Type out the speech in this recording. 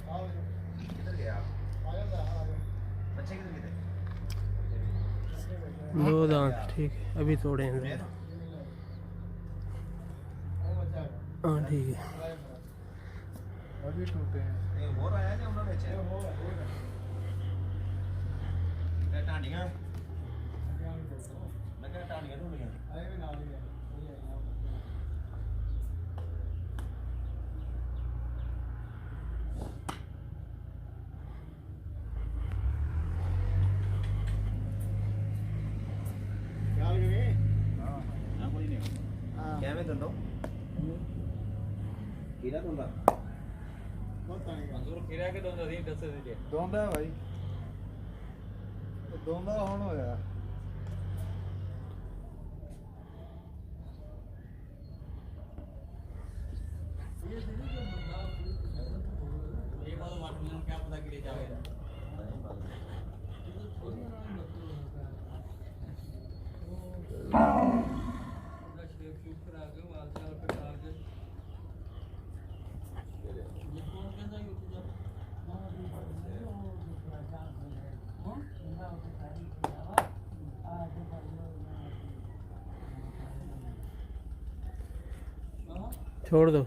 किधर गया बच्चे किधर गए? दो दांत ठीक है, अभी तोड़े हैं। हाँ ठीक है, अभी टूटे हैं। ये हो रहा है ना उन्होंने बेचे टांडियां मैं कह टांडियां ढूंढियां हां कोई नहीं क्या में दंदो कीड़ा दंदा मंजूर कीड़ा के दंदा दी दस दे दोंदा भाई दोंदा होण होया ये बात वाट में क्या पता के लिए जावे छोड़ दो।